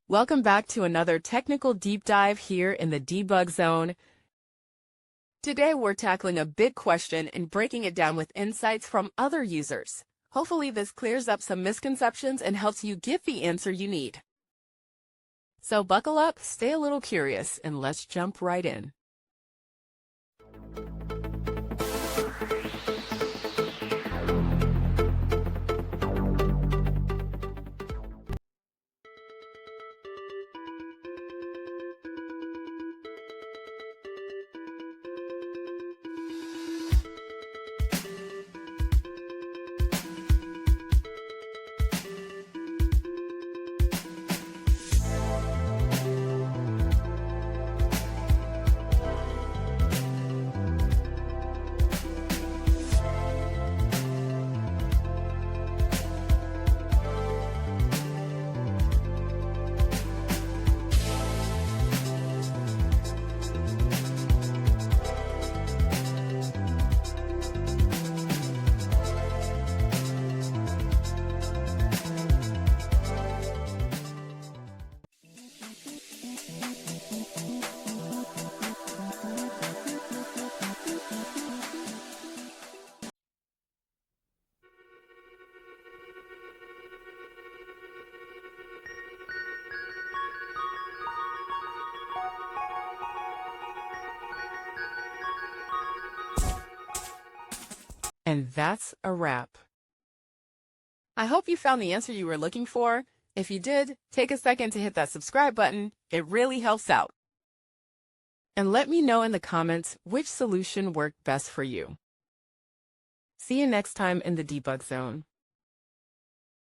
Welcome back to another technical deep dive here in the debug zone. Today we're tackling a big question and breaking it down with insights from other users. Hopefully this clears up some misconceptions and helps you get the answer you need. So buckle up, stay a little curious, and let's jump right in. And that's a wrap. I hope you found the answer you were looking for. If you did, take a second to hit that subscribe button. It really helps out. And let me know in the comments which solution worked best for you. See you next time in the debug zone.